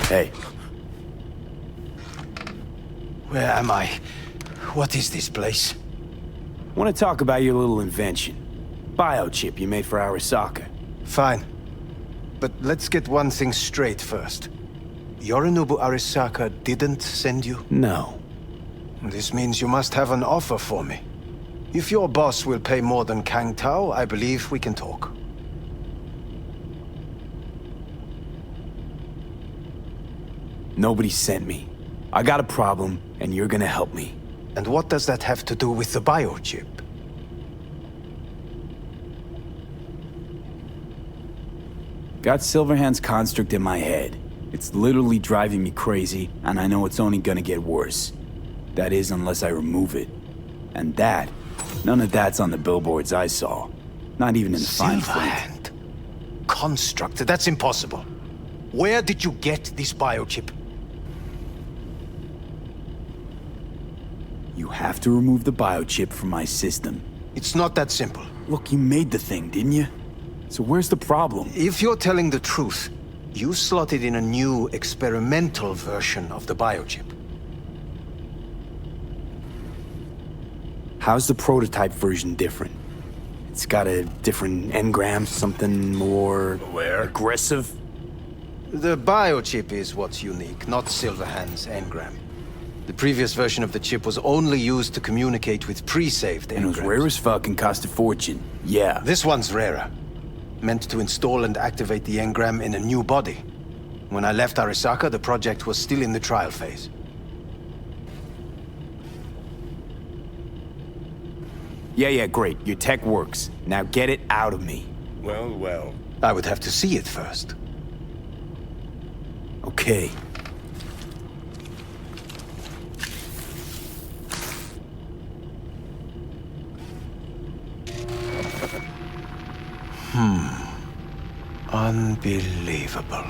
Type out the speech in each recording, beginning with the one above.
Hey. Where am I? What is this place? Want to talk about your little invention. Biochip you made for Arasaka. Fine. But let's get one thing straight first. Yorinobu Arasaka didn't send you? No. This means you must have an offer for me. If your boss will pay more than Kang Tao, I believe we can talk. Nobody sent me. I got a problem, and you're gonna help me. And what does that have to do with the biochip? Got Silverhand's construct in my head. It's literally driving me crazy, and I know it's only gonna get worse. That is, unless I remove it. And that, none of that's on the billboards I saw. Not even in the fine print. Silverhand. Construct, that's impossible. Where did you get this biochip? You have to remove the biochip from my system. It's not that simple. Look, you made the thing, didn't you? So where's the problem? If you're telling the truth, you slotted in a new experimental version of the biochip. How's the prototype version different? It's got a different engram, something more... aggressive? The biochip is what's unique, not Silverhand's engram. The previous version of the chip was only used to communicate with pre-saved engrams. And it was rare as fuck and cost a fortune. Yeah. This one's rarer. Meant to install and activate the engram in a new body. When I left Arasaka, the project was still in the trial phase. Yeah, great. Your tech works. Now get it out of me. Well. I would have to see it first. Okay. Unbelievable.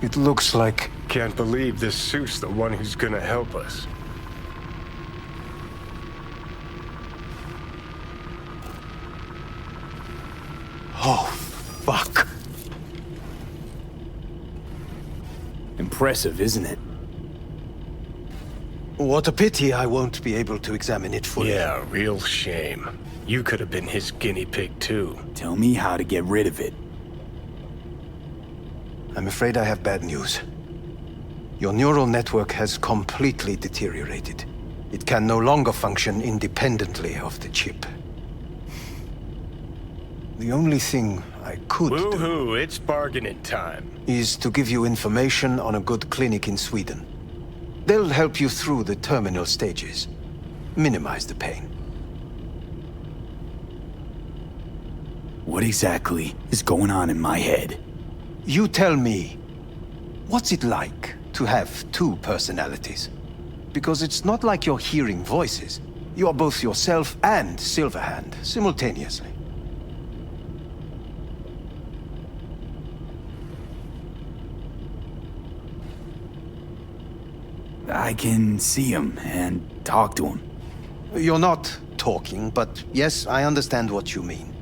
It looks like... Can't believe this suit's the one who's gonna help us. Oh, fuck. Impressive, isn't it? What a pity I won't be able to examine it fully. Yeah, real shame. You could have been his guinea pig too. Tell me how to get rid of it. I'm afraid I have bad news. Your neural network has completely deteriorated. It can no longer function independently of the chip. The only thing I could do Woohoo, it's bargaining time. is to give you information on a good clinic in Sweden. They'll help you through the terminal stages. Minimize the pain. What exactly is going on in my head? You tell me, what's it like to have two personalities? Because it's not like you're hearing voices. You are both yourself and Silverhand simultaneously. I can see him and talk to him. You're not talking, but yes, I understand what you mean.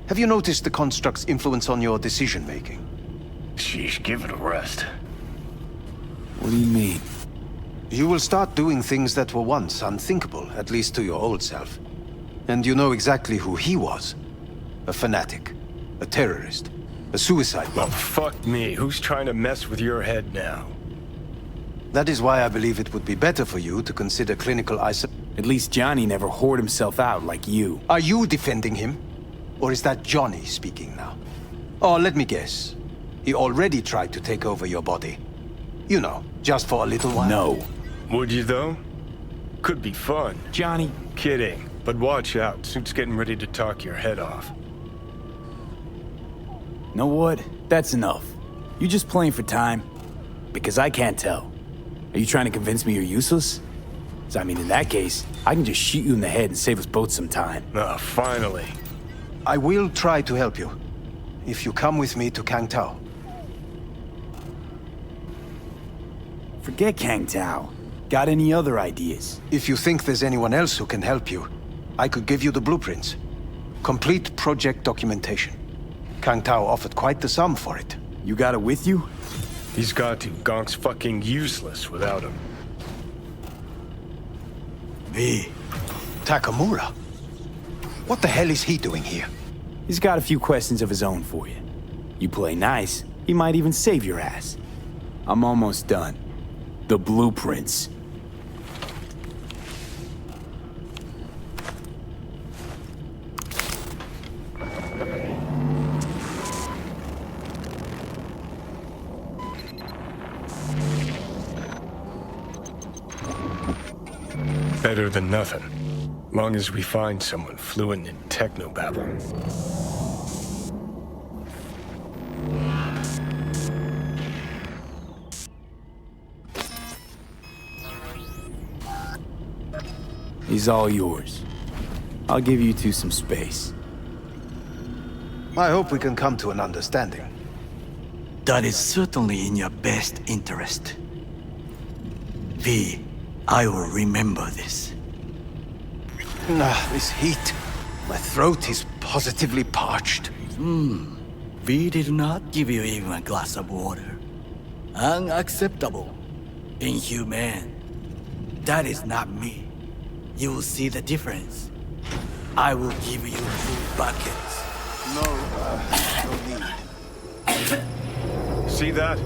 Have you noticed the construct's influence on your decision-making? Sheesh, give it a rest. What do you mean? You will start doing things that were once unthinkable, at least to your old self. And you know exactly who he was. A fanatic, a terrorist, a suicide Well, bomber. fuck me. Who's trying to mess with your head now? That is why I believe it would be better for you to consider clinical At least Johnny never whored himself out like you. Are you defending him? Or is that Johnny speaking now? Oh, let me guess. He already tried to take over your body. You know, just for a little while. No. Would you though? Could be fun. Johnny. Kidding. But watch out. Suit's getting ready to talk your head off. Know what? That's enough. You just playing for time? Because I can't tell. Are you trying to convince me you're useless? 'Cause I mean, in that case, I can just shoot you in the head and save us both some time. Ah, finally. I will try to help you. If you come with me to Kang Tao. Forget Kang Tao. Got any other ideas? If you think there's anyone else who can help you, I could give you the blueprints. Complete project documentation. Kang Tao offered quite the sum for it. You got it with you? He's got to. Gonk's fucking useless without him. V. Takamura? What the hell is he doing here? He's got a few questions of his own for you. You play nice, he might even save your ass. I'm almost done. The blueprints. Better than nothing. Long as we find someone fluent in technobabble. He's all yours. I'll give you two some space. I hope we can come to an understanding. That is certainly in your best interest. V, I will remember this. This heat. My throat is positively parched. V did not give you even a glass of water. Unacceptable. Inhumane. That is not me. You will see the difference. I will give you 2 buckets. No need. See that?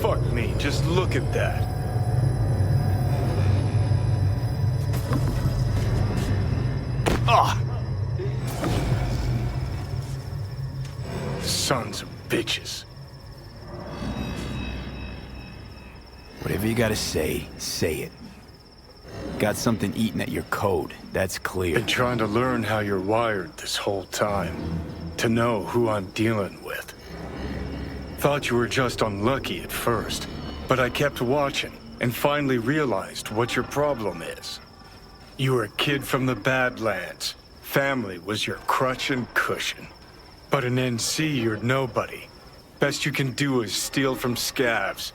Fuck me, just look at that. Ah! Sons of bitches. Whatever you gotta say it. Got something eating at your code, that's clear. Been trying to learn how you're wired this whole time. To know who I'm dealing with. Thought you were just unlucky at first, but I kept watching and finally realized what your problem is. You were a kid from the Badlands. Family was your crutch and cushion. But in NC, you're nobody. Best you can do is steal from scavs.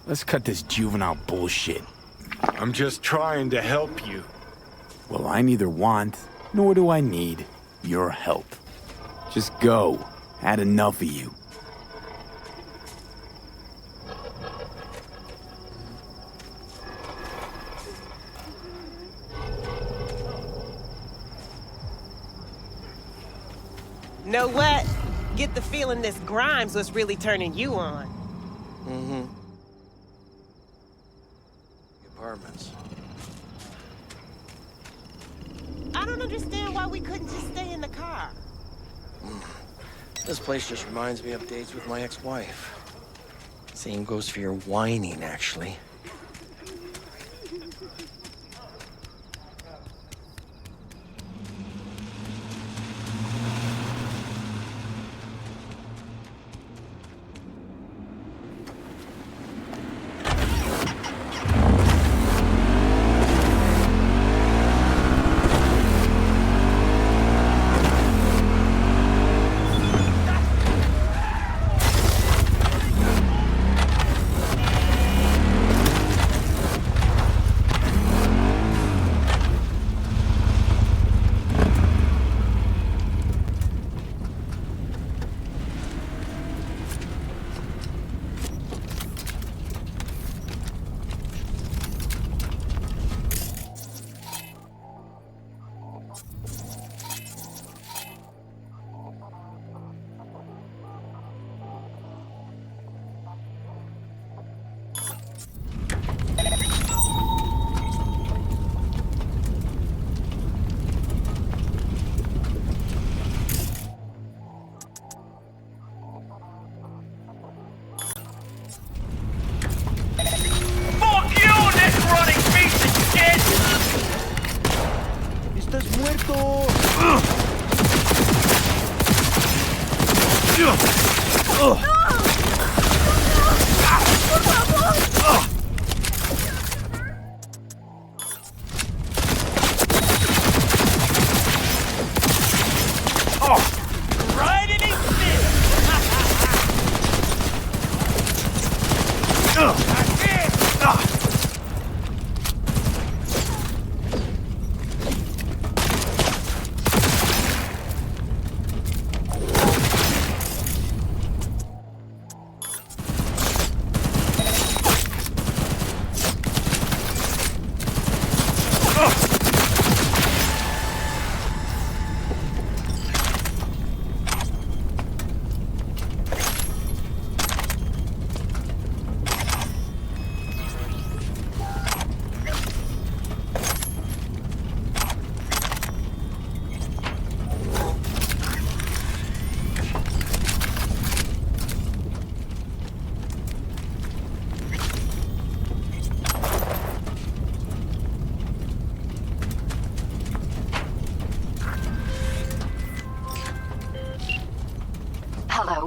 Let's cut this juvenile bullshit. I'm just trying to help you. Well, I neither want, nor do I need, your help. Just go. Had enough of you. Know what? Get the feeling this Grimes was really turning you on. Apartments. I don't understand why we couldn't just stay in the car. This place just reminds me of dates with my ex-wife. Same goes for your whining, actually.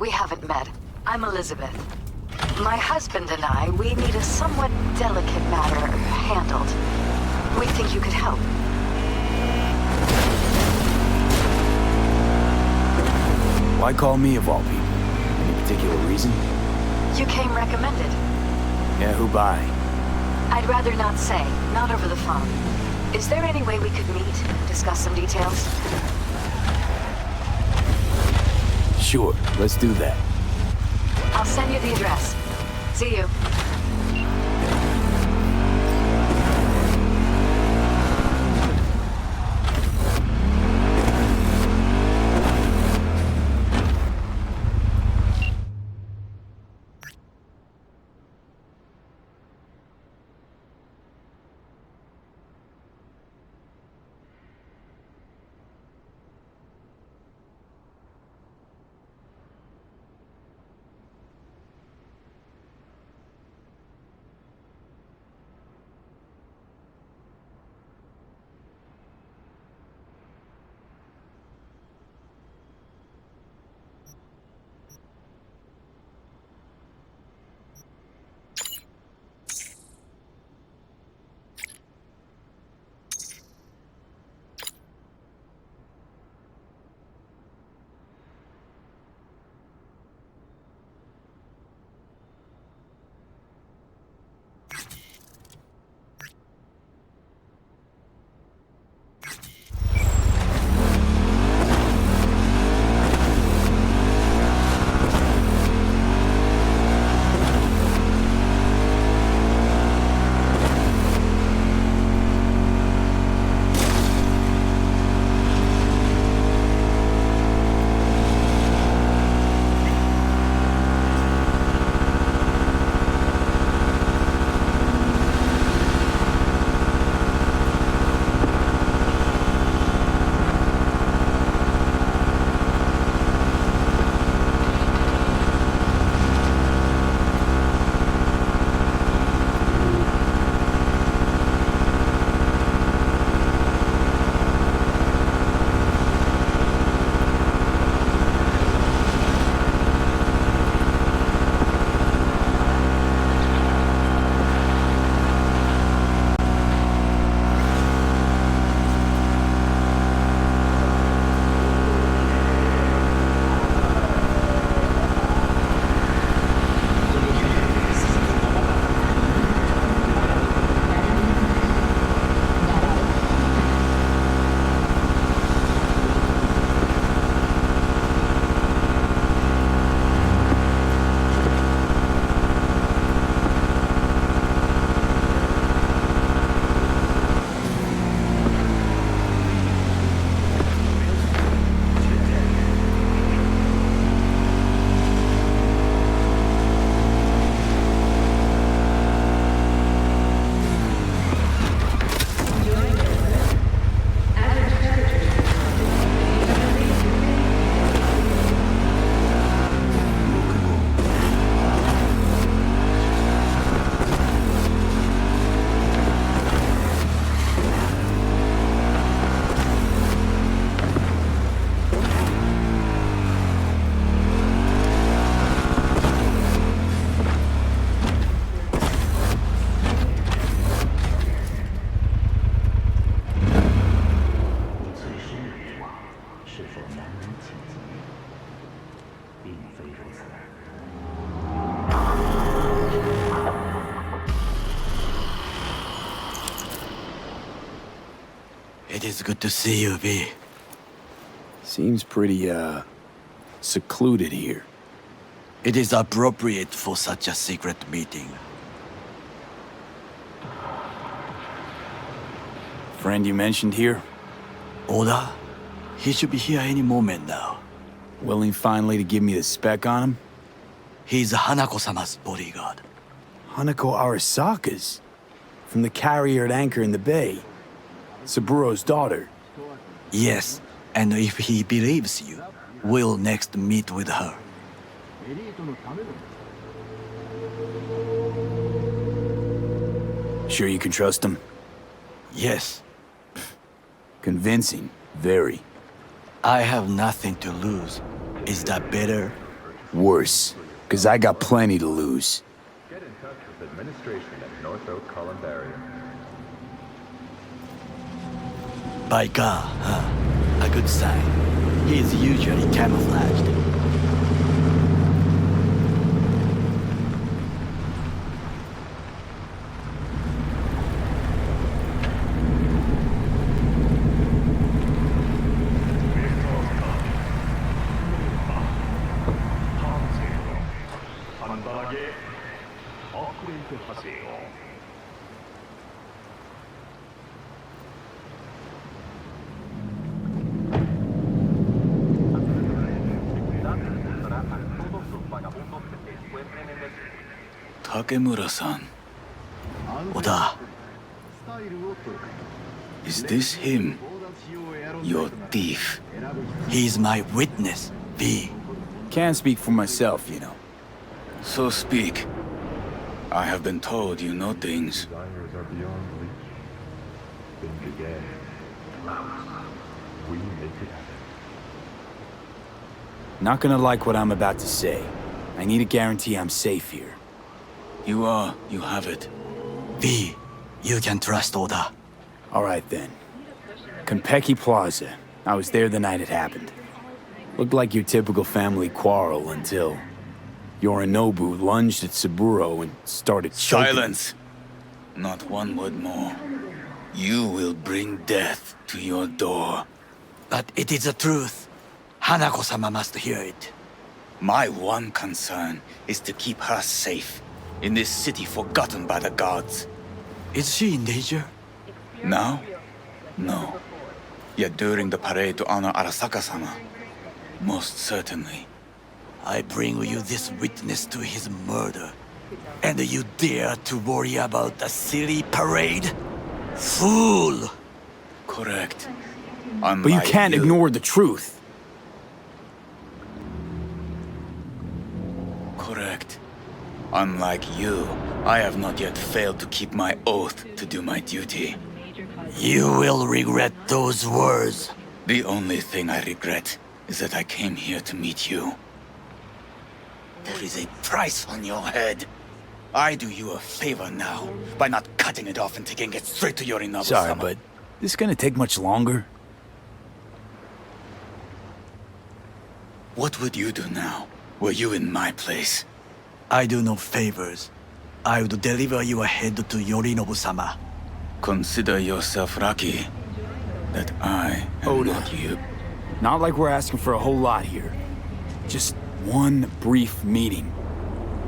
we haven't met. I'm Elizabeth. My husband and I, we need a somewhat delicate matter handled. We think you could help. Why call me of all people? Any particular reason? You came recommended. Yeah, who by? I'd rather not say, not over the phone. Is there any way we could meet, discuss some details? Sure, let's do that. I'll send you the address. See you. It is good to see you, V. Seems pretty, secluded here. It is appropriate for such a secret meeting. Friend you mentioned here? Oda? He should be here any moment now. Willing finally to give me the spec on him? He's Hanako-sama's bodyguard. Hanako Arasaka's? From the carrier at anchor in the bay. Saburo's daughter. Yes, and if he believes you, we'll next meet with her. Sure you can trust him? Yes. Convincing, very. I have nothing to lose. Is that better? Worse, because I got plenty to lose. Get in touch with administration at North Oak Columbarium. By God, huh? A good sign. He is usually camouflaged. Takemura-san. Oda, Is this him? Your thief. he's my witness, V. Can't speak for myself, you know. So speak. I have been told you know things. Desires are beyond reach. Think again. We make it happen. Not gonna like what I'm about to say. I need a guarantee I'm safe here. You have it. V, you can trust Oda. Alright then. Konpeki Plaza. I was there the night it happened. Looked like your typical family quarrel until Yorinobu lunged at Saburo and started choking. Silence! Not one word more. You will bring death to your door. But it is the truth. Hanako-sama must hear it. My one concern is to keep her safe in this city forgotten by the gods. Is she in danger? Now? No. Yet during the parade to honor Arasaka-sama, most certainly. I bring you this witness to his murder. And you dare to worry about a silly parade? Fool! Correct. But you can't ignore the truth. Correct. Unlike you, I have not yet failed to keep my oath to do my duty. You will regret those words. The only thing I regret is that I came here to meet you. There is a price on your head. I do you a favor now by not cutting it off and taking it straight to Yorinobu-sama. Sorry, but this gonna take much longer? What would you do now, were you in my place? I do no favors. I would deliver your head to Yorinobu-sama. Consider yourself lucky that I am Oda. not you. Not like we're asking for a whole lot here. Just one brief meeting.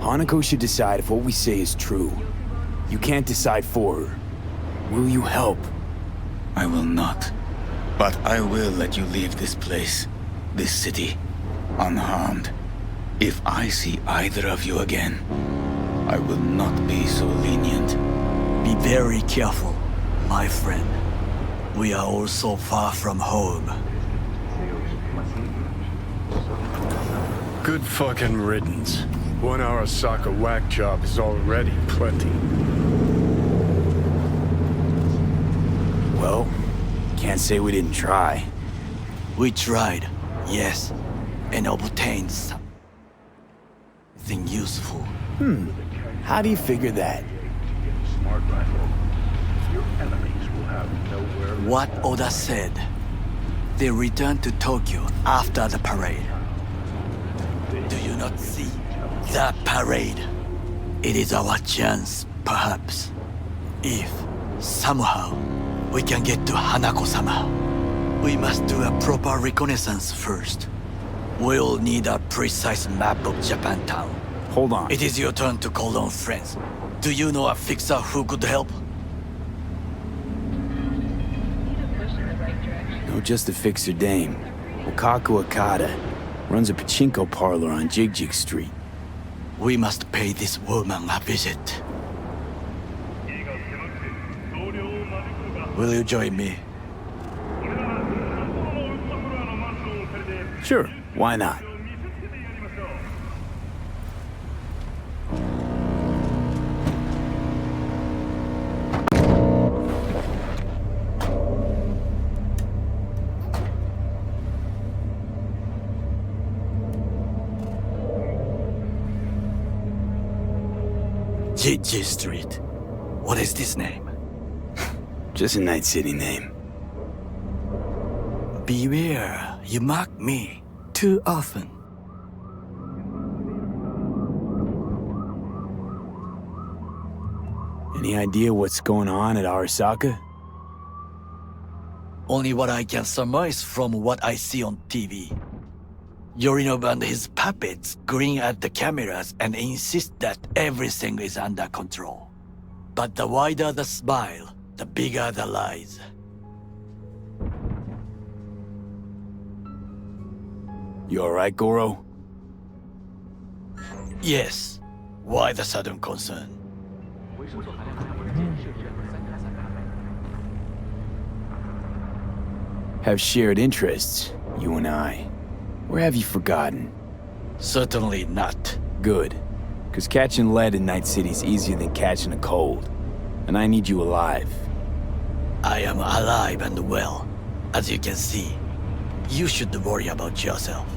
Hanako should decide if what we say is true. You can't decide for her. Will you help? I will not. But I will let you leave this place, this city, unharmed. If I see either of you again, I will not be so lenient. Be very careful, my friend. We are all so far from home. Good fucking riddance. 1 Arasaka whack job is already plenty. Well, can't say we didn't try. We tried, yes, and obtained something useful. How do you figure that? Smart rifle. Your enemies will have nowhere. What Oda said. They returned to Tokyo after the parade. Do you not see that parade? It is our chance, perhaps. If, somehow, we can get to Hanako-sama. We must do a proper reconnaissance first. We'll need a precise map of Japantown. Hold on. It is your turn to call on friends. Do you know a fixer who could help? No, just a fixer dame. Okaku Akata. Runs a pachinko parlor on Jig Street. We must pay this woman a visit. Will you join me? Sure, why not? Gigi Street. What is this name? Just a Night City name. Beware, you mock me too often. Any idea what's going on at Arasaka? Only what I can surmise from what I see on TV. Yorinov and his puppets grin at the cameras and insist that everything is under control. But the wider the smile, the bigger the lies. You alright, Goro? Yes. Why the sudden concern? Have shared interests, you and I. Or have you forgotten? Certainly not. Good. Because catching lead in Night City's easier than catching a cold. And I need you alive. I am alive and well, as you can see. You should worry about yourself.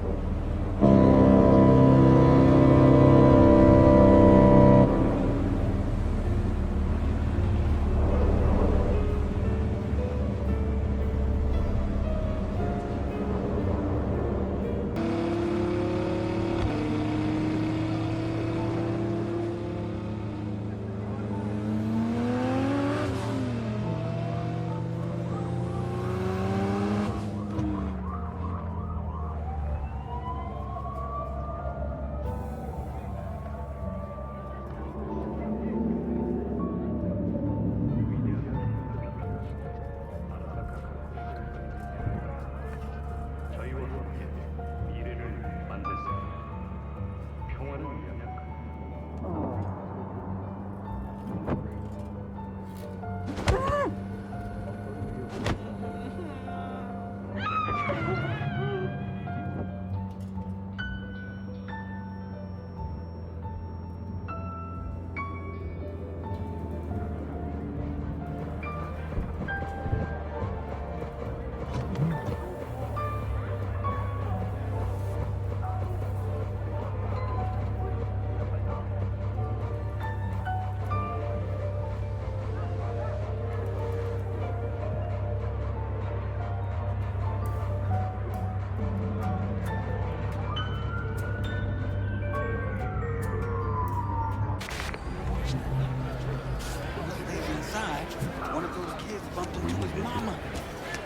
One of those kids bumped into his mama.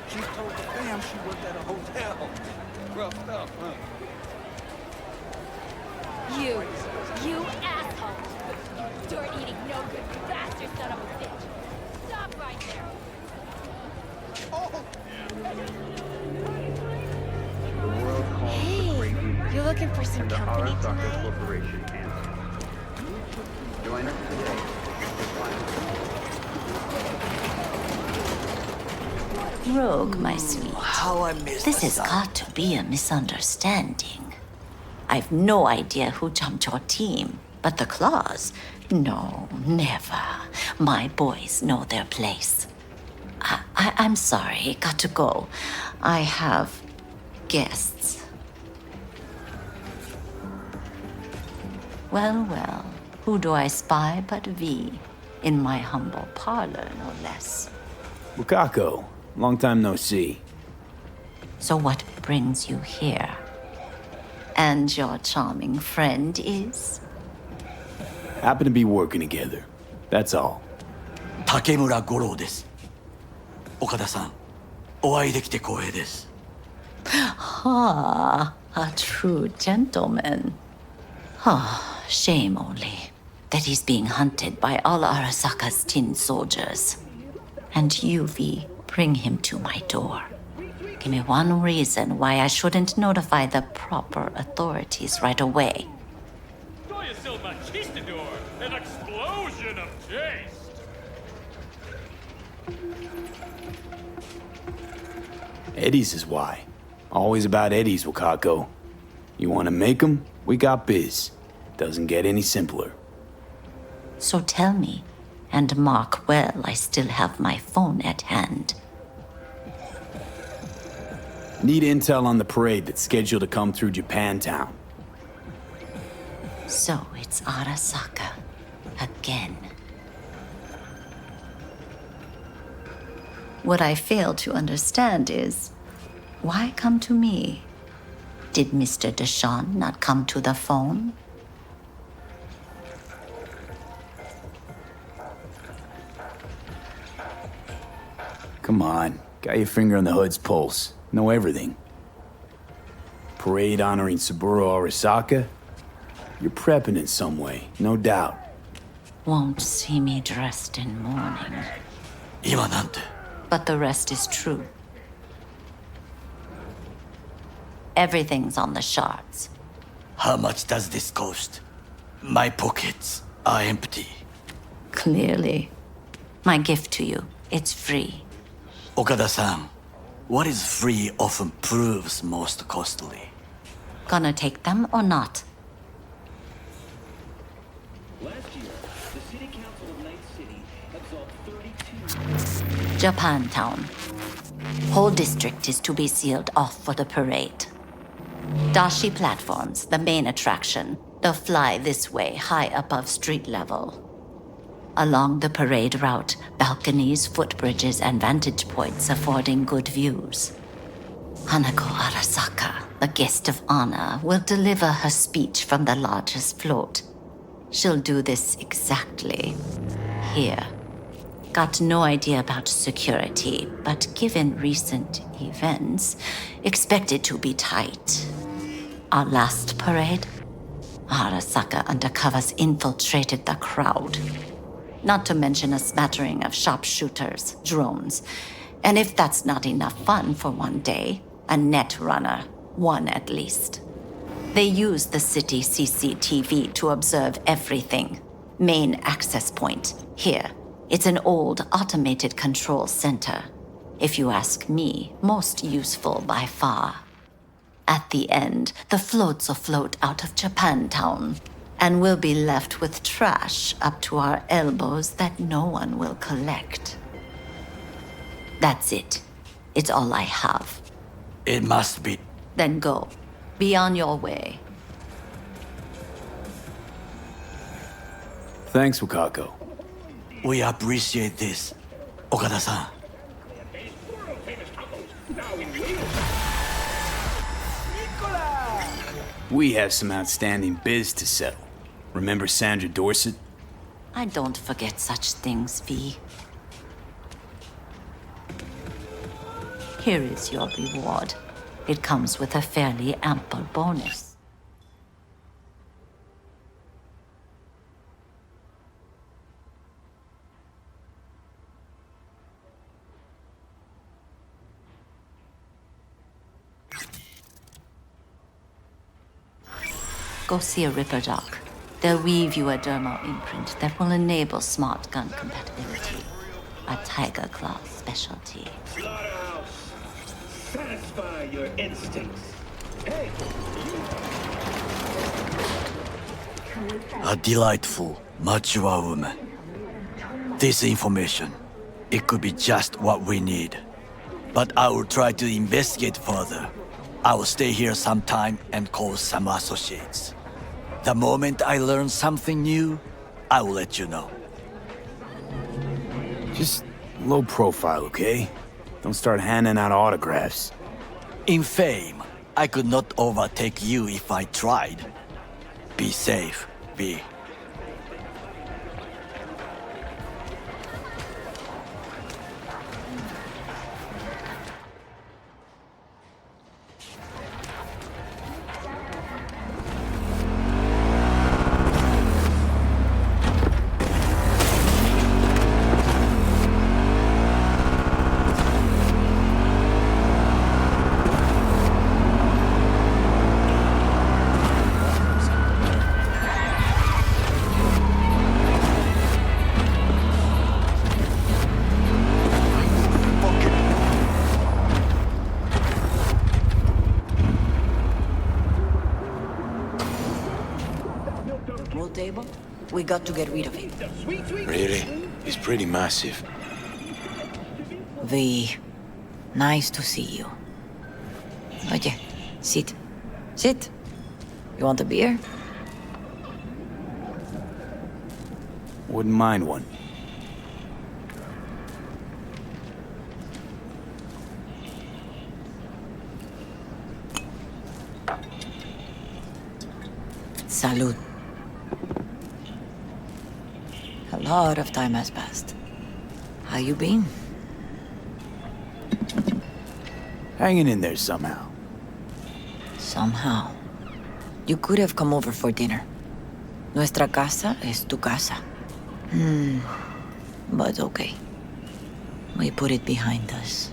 She told the fam she worked at a hotel. Rough stuff, huh? You asshole! You dirt-eating, no-good bastard son of a bitch! Stop right there! Hey, you looking for some company tonight? Join us today. Rogue, my sweet. How I missed This the has sun. got to be a misunderstanding. I've no idea who jumped your team, but the claws? No, never. My boys know their place. I'm sorry, got to go. I have guests. Well, well, who do I spy but V? In my humble parlor, no less. Bukako, long time no see. So what brings you here? And your charming friend is? Happen to be working together. That's all. 竹村五郎です。岡田さん、お会いできて光栄です。Ah, a true gentleman. Ah, shame only that he's being hunted by all Arasaka's tin soldiers. And you, V, bring him to my door. Give me one reason why I shouldn't notify the proper authorities right away. An explosion of taste! Eddie's is why. Always about Eddie's, Wakako. You want to make 'em? We got biz. Doesn't get any simpler. So tell me, and mark well I still have my phone at hand. Need intel on the parade that's scheduled to come through Japantown. So it's Arasaka. Again. What I fail to understand is, why come to me? Did Mr. Deshawn not come to the phone? Come on, got your finger on the hood's pulse. Know everything. Parade honoring Saburo Arasaka? You're prepping in some way, no doubt. Won't see me dressed in mourning. 今なんて But the rest is true. Everything's on the shards. How much does this cost? My pockets are empty. Clearly. My gift to you, it's free. Okada-san, what is free often proves most costly. Gonna take them or not? Last year, the City Council of Night City absolved 32... Japantown. Whole district is to be sealed off for the parade. Dashi platforms, the main attraction. They'll fly this way, high above street level. Along the parade route, balconies, footbridges, and vantage points affording good views. Hanako Arasaka, the guest of honor, will deliver her speech from the largest float. She'll do this exactly here. Got no idea about security, but given recent events, expect it to be tight. Our last parade, Arasaka undercovers infiltrated the crowd. Not to mention a smattering of sharpshooters, drones, and if that's not enough fun for one day, a net runner, one at least. They use the city CCTV to observe everything. Main access point, here. It's an old automated control center. If you ask me, most useful by far. At the end, the floats will float out of Japantown, and we'll be left with trash up to our elbows that no one will collect. That's it. It's all I have. It must be. Then go. Be on your way. Thanks, Wakako. We appreciate this, Okada-san. We have some outstanding biz to settle. Remember Sandra Dorset? I don't forget such things, V. Here is your reward. It comes with a fairly ample bonus. Go see a Ripper Doc. They'll weave you a dermal imprint that will enable smart gun compatibility. A Tiger Claw specialty. Slaughterhouse! Satisfy your instincts. Hey! A delightful, mature woman. This information, it could be just what we need. But I will try to investigate further. I will stay here some time and call some associates. The moment I learn something new, I will let you know. Just low profile, okay? Don't start handing out autographs. In fame, I could not overtake you if I tried. Be safe, V. Table? We got to get rid of it. Really? He's pretty massive. V, nice to see you. Okay, sit. Sit. You want a beer? Wouldn't mind one. Salud. A lot of time has passed. How you been? Hanging in there somehow. Somehow. You could have come over for dinner. Nuestra casa es tu casa. But okay. We put it behind us.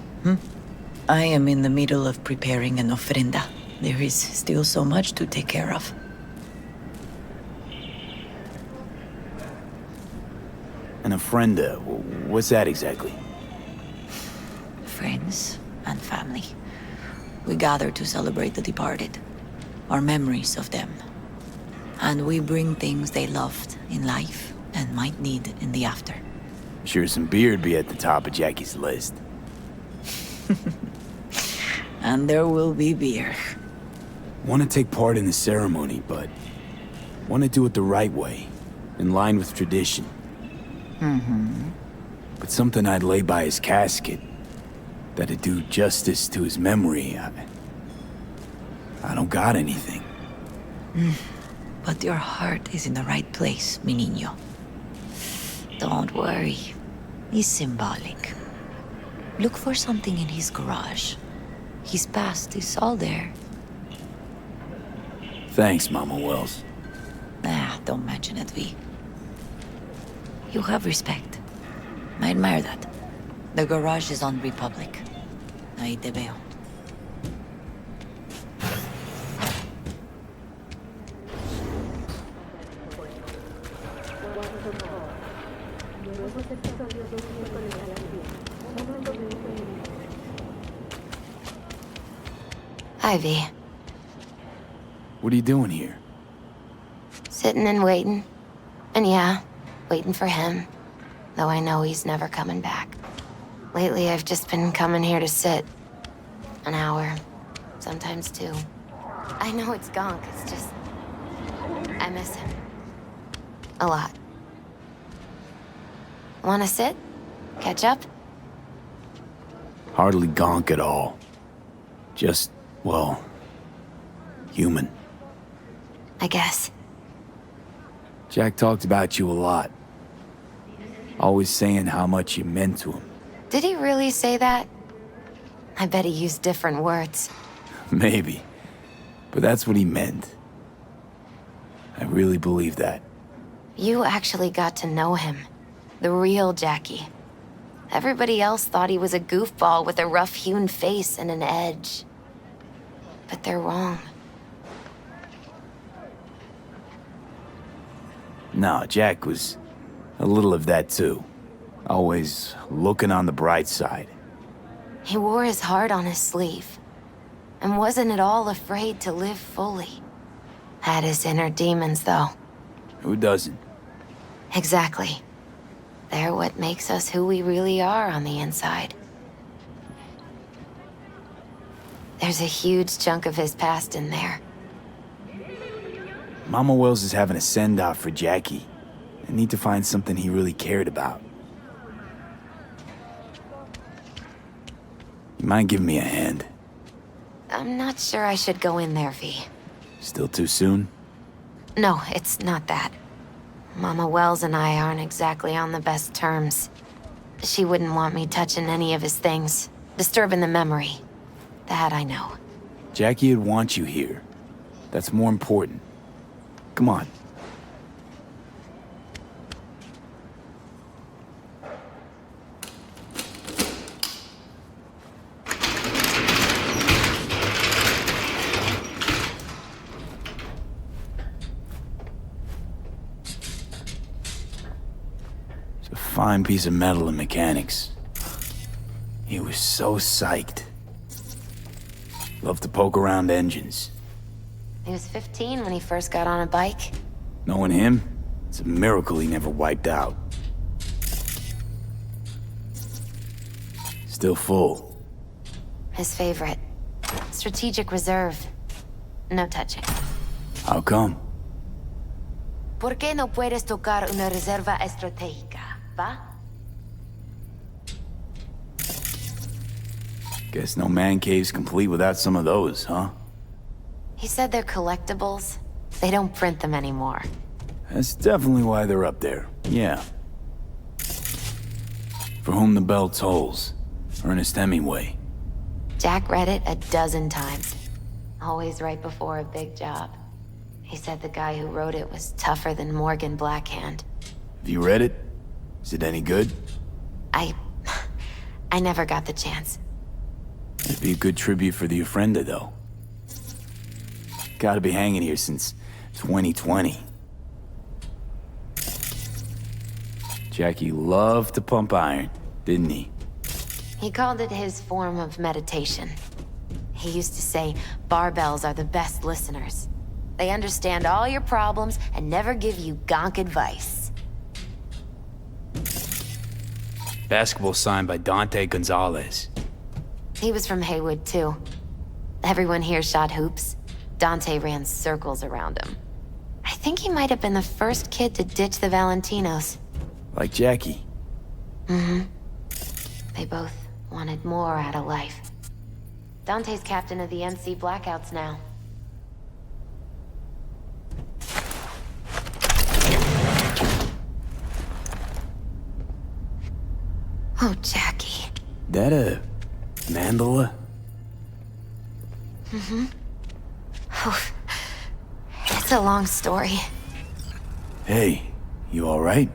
I am in the middle of preparing an ofrenda. There is still so much to take care of. An ofrenda, what's that exactly? Friends and family. We gather to celebrate the departed, our memories of them. And we bring things they loved in life and might need in the after. Sure some beer'd be at the top of Jackie's list. And there will be beer. Want to take part in the ceremony, but want to do it the right way, in line with tradition. But something I'd lay by his casket, that'd do justice to his memory, I don't got anything. But your heart is in the right place, mi niño. Don't worry. It's symbolic. Look for something in his garage. His past is all there. Thanks, Mama Wells. Don't mention it, V. You have respect. I admire that. The garage is on Republic. Ahí te veo. Ivy. What are you doing here? Sitting and waiting. And yeah, waiting for him. Though I know he's never coming back. Lately, I've just been coming here to sit. An hour. Sometimes two. I know it's gonk, it's just... I miss him. A lot. Wanna sit? Catch up? Hardly gonk at all. Just, well, human. I guess. Jack talked about you a lot. Always saying how much you meant to him. Did he really say that? I bet he used different words. Maybe. But that's what he meant. I really believe that. You actually got to know him. The real Jackie. Everybody else thought he was a goofball with a rough-hewn face and an edge. But they're wrong. No, Jack was a little of that too. Always looking on the bright side. He wore his heart on his sleeve. And wasn't at all afraid to live fully. Had his inner demons, though. Who doesn't? Exactly. They're what makes us who we really are on the inside. There's a huge chunk of his past in there. Mama Wells is having a send-off for Jackie. I need to find something he really cared about. You mind giving me a hand? I'm not sure I should go in there, V. Still too soon? No, it's not that. Mama Wells and I aren't exactly on the best terms. She wouldn't want me touching any of his things, disturbing the memory. That I know. Jackie would want you here. That's more important. Come on. It's a fine piece of metal and mechanics. He was so psyched. Loved to poke around engines. He was 15 when he first got on a bike. Knowing him, it's a miracle he never wiped out. Still full. His favorite. Strategic reserve. No touching. How come? ¿Por qué no puedes tocar una reserva estratégica, va? Guess no man cave's complete without some of those, huh? He said they're collectibles. They don't print them anymore. That's definitely why they're up there, yeah. For Whom the Bell Tolls, Ernest Hemingway. Jack read it a dozen times. Always right before a big job. He said the guy who wrote it was tougher than Morgan Blackhand. Have you read it? Is it any good? I never got the chance. It'd be a good tribute for the Ofrenda, though. Gotta be hanging here since 2020. Jackie loved to pump iron, didn't he? He called it his form of meditation. He used to say barbells are the best listeners. They understand all your problems and never give you gonk advice. Basketball signed by Dante Gonzalez. He was from Haywood, too. Everyone here shot hoops. Dante ran circles around him. I think he might have been the first kid to ditch the Valentinos. Like Jackie. Mm-hmm. They both wanted more out of life. Dante's captain of the NC Blackouts now. Oh, Jackie. That a mandala? Mm-hmm. Oh, it's a long story. Hey, you alright?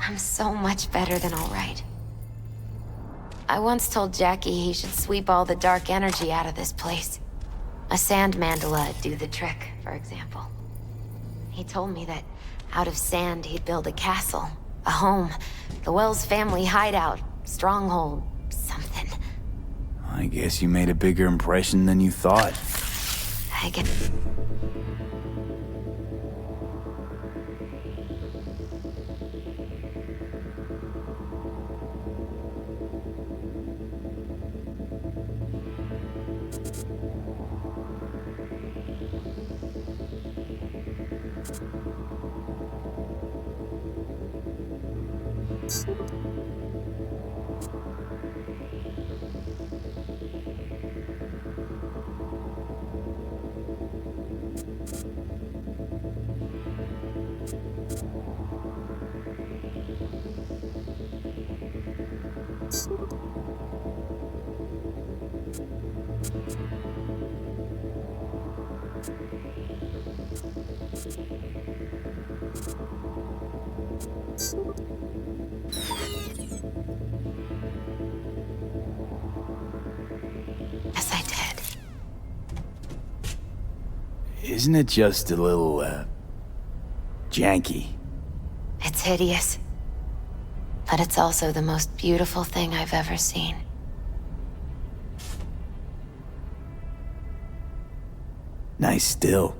I'm so much better than alright. I once told Jackie he should sweep all the dark energy out of this place. A sand mandala'd do the trick, for example. He told me that out of sand he'd build a castle, a home, the Wells family hideout, stronghold, something. I guess you made a bigger impression than you thought. I get... Yes, I did. Isn't it just a little, janky? It's hideous. But it's also the most beautiful thing I've ever seen. Nice still.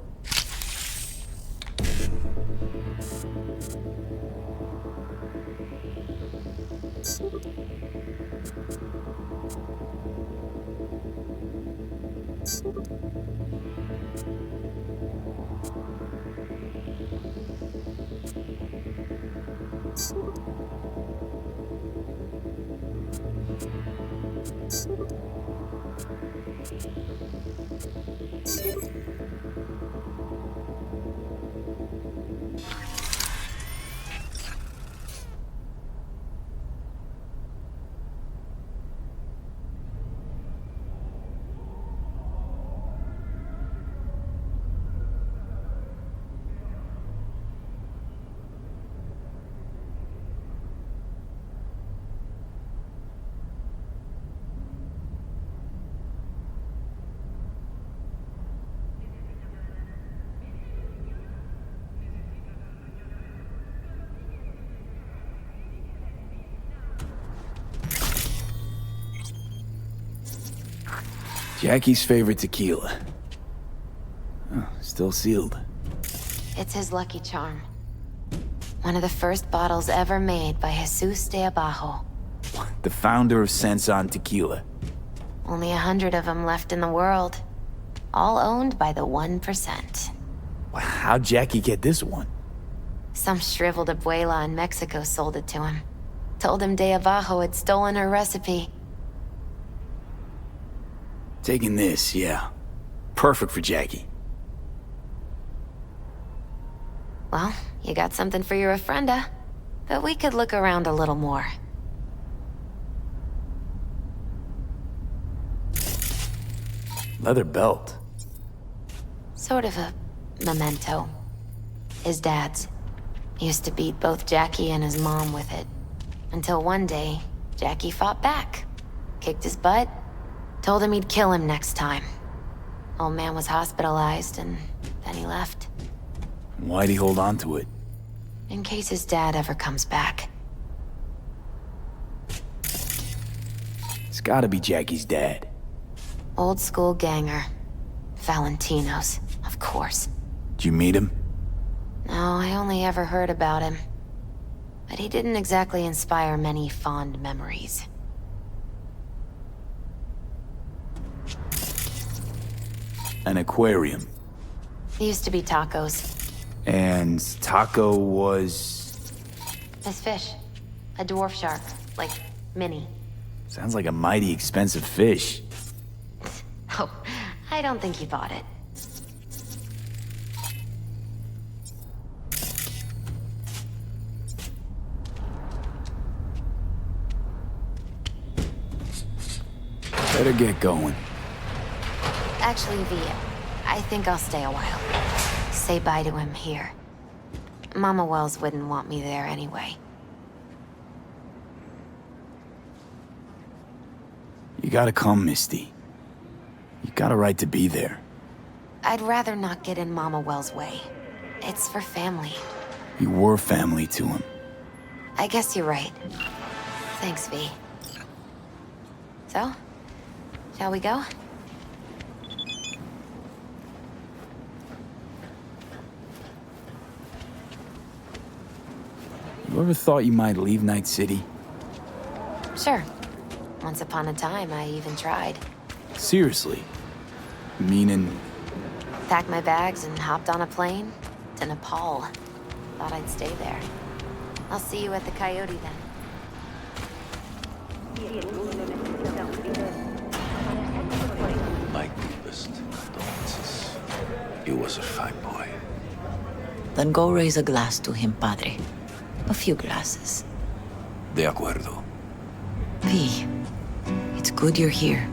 Jackie's favorite tequila. Oh, still sealed. It's his lucky charm. One of the first bottles ever made by Jesus de Abajo. The founder of Sensan Tequila. Only 100 of them left in the world. All owned by the 1%. How'd Jackie get this one? Some shriveled abuela in Mexico sold it to him. Told him de Abajo had stolen her recipe. Taking this, yeah. Perfect for Jackie. Well, you got something for your ofrenda. But we could look around a little more. Leather belt. Sort of a memento. His dad's. He used to beat both Jackie and his mom with it. Until one day, Jackie fought back. Kicked his butt. Told him he'd kill him next time. Old man was hospitalized, and then he left. Why'd he hold on to it? In case his dad ever comes back. It's gotta be Jackie's dad. Old school ganger. Valentino's, of course. Did you meet him? No, I only ever heard about him. But he didn't exactly inspire many fond memories. An aquarium. He used to be Taco's. And Taco was... His fish. A dwarf shark. Like, mini. Sounds like a mighty expensive fish. Oh, I don't think he bought it. Better get going. Actually, V, I think I'll stay a while. Say bye to him here. Mama Wells wouldn't want me there anyway. You gotta come, Misty. You got a right to be there. I'd rather not get in Mama Wells' way. It's for family. You were family to him. I guess you're right. Thanks, V. So, shall we go? You ever thought you might leave Night City? Sure. Once upon a time, I even tried. Seriously? Meaning... Packed my bags and hopped on a plane to Nepal. Thought I'd stay there. I'll see you at the Coyote then. My deepest condolences. He was a fine boy. Then go raise a glass to him, Padre. A few glasses. De acuerdo. V, it's good you're here.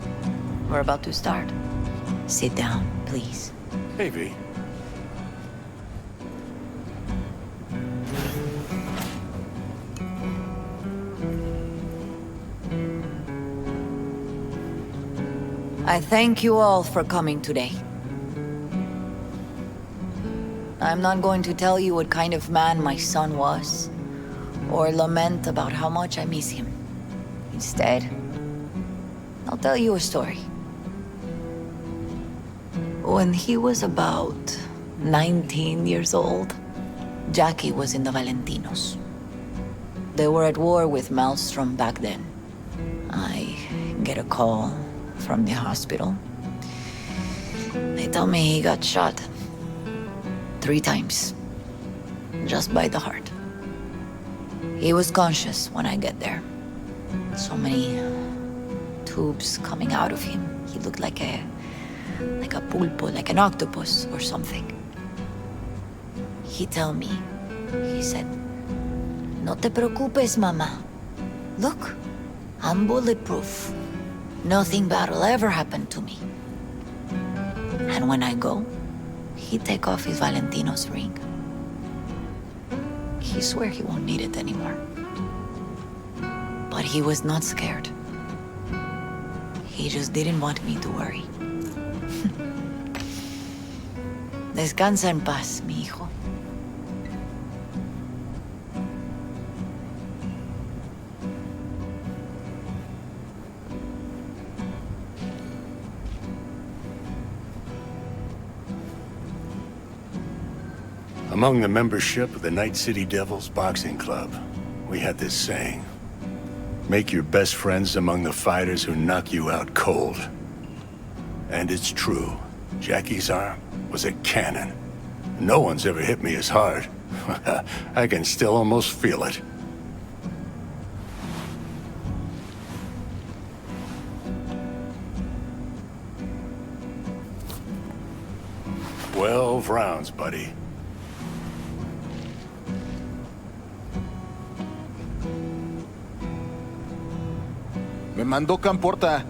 We're about to start. Sit down, please. Hey, V. I thank you all for coming today. I'm not going to tell you what kind of man my son was, or lament about how much I miss him. Instead, I'll tell you a story. When he was about 19 years old, Jackie was in the Valentinos. They were at war with Maelstrom back then. I get a call from the hospital. They tell me he got shot 3 times, just by the heart. He was conscious when I get there. So many tubes coming out of him. He looked like a pulpo, like an octopus or something. He tell me, he said, "No te preocupes, mama. Look, I'm bulletproof. Nothing bad will ever happen to me." And when I go, he take off his Valentino's ring. He swear he won't need it anymore. But he was not scared. He just didn't want me to worry. Descansa en paz, mi hijo. Among the membership of the Night City Devils Boxing Club, we had this saying: make your best friends among the fighters who knock you out cold. And it's true. Jackie's arm was a cannon. No one's ever hit me as hard. I can still almost feel it. "12 rounds, buddy." Me mandó Camporta.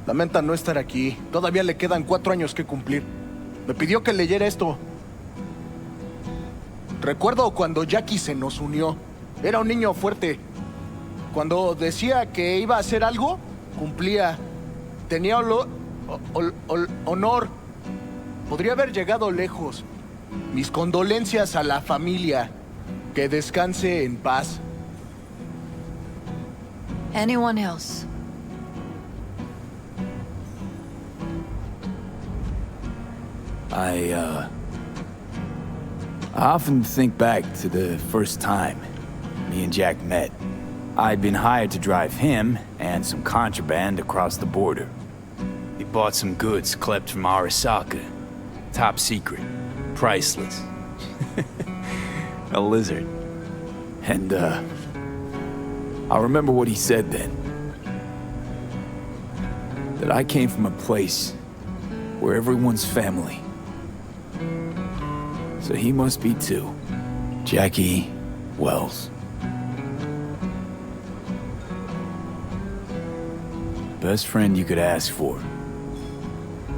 Lamenta no estar aquí. Todavía le quedan 4 años que cumplir. Me pidió que leyera esto. Recuerdo cuando Jackie se nos unió. Era un niño fuerte. Cuando decía que iba a hacer algo, cumplía. Tenía honor. Podría haber llegado lejos. Mis condolencias a la familia. Que descanse en paz. Anyone else? I often think back to the first time me and Jack met. I'd been hired to drive him and some contraband across the border. He bought some goods klept from Arasaka. Top secret. Priceless. A lizard. And, I remember what he said then. That I came from a place where everyone's family. So he must be too. Jackie Wells. Best friend you could ask for.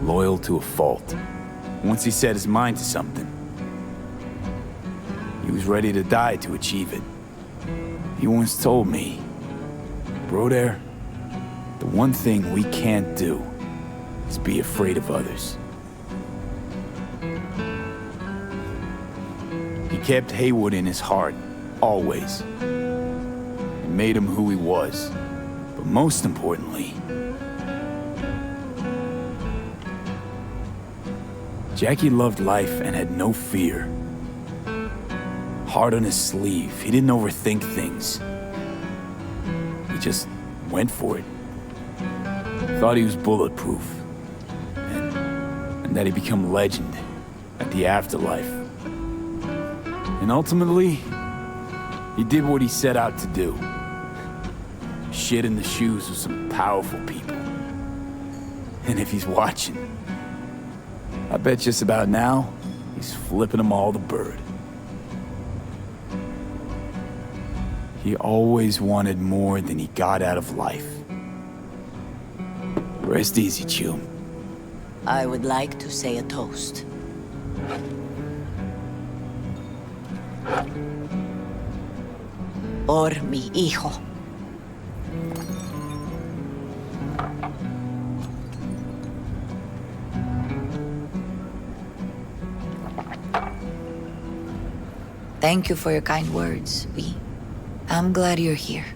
Loyal to a fault. Once he set his mind to something, he was ready to die to achieve it. He once told me, Broder, the one thing we can't do is be afraid of others. He kept Haywood in his heart, always. It made him who he was. But most importantly, Jackie loved life and had no fear. Heart on his sleeve, he didn't overthink things. He just went for it. Thought he was bulletproof. And that he'd become legend at the afterlife. And ultimately, he did what he set out to do. Shit in the shoes of some powerful people. And if he's watching, I bet just about now, he's flipping them all the bird. He always wanted more than he got out of life. Rest easy, Chum. I would like to say a toast. Por mi hijo. Thank you for your kind words, V. I'm glad you're here.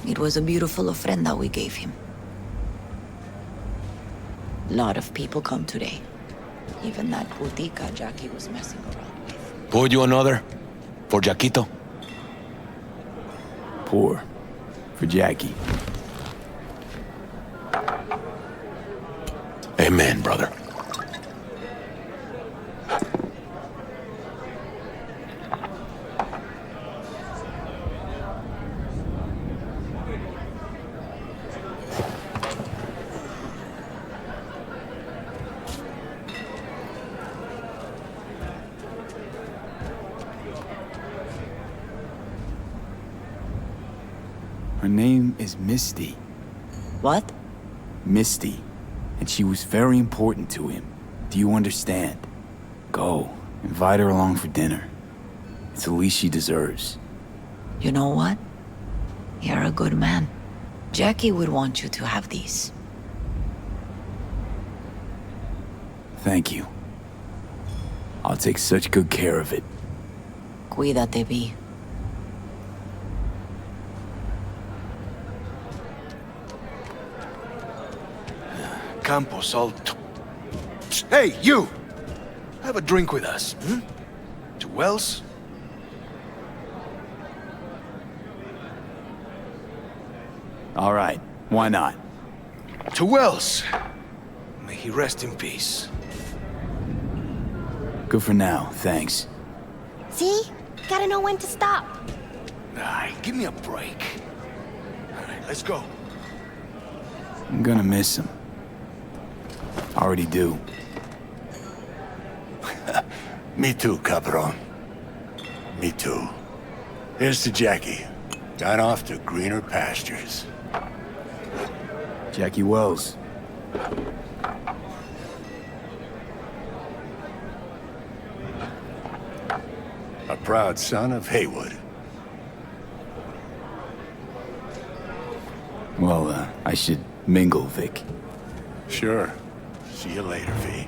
It was a beautiful ofrenda we gave him. A lot of people come today. Even that putica Jackie was messing around with. Pour you another? For Jaquito? Pour. For Jackie. Amen, brother. Her name is Misty. What? Misty. And she was very important to him. Do you understand? Go. Invite her along for dinner. It's the least she deserves. You know what? You're a good man. Jackie would want you to have these. Thank you. I'll take such good care of it. Cuídate, V. Campos Alto. Hey, you! Have a drink with us, hmm? To Wells? All right, why not? To Wells! May he rest in peace. Good for now, thanks. See? Gotta know when to stop. Nah, give me a break. All right, let's go. I'm gonna miss him. Already do. Me too, cabron. Me too. Here's to Jackie. Gone off to greener pastures. Jackie Wells. A proud son of Haywood. Well, I should mingle, Vic. Sure. See you later, V.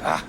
Ah,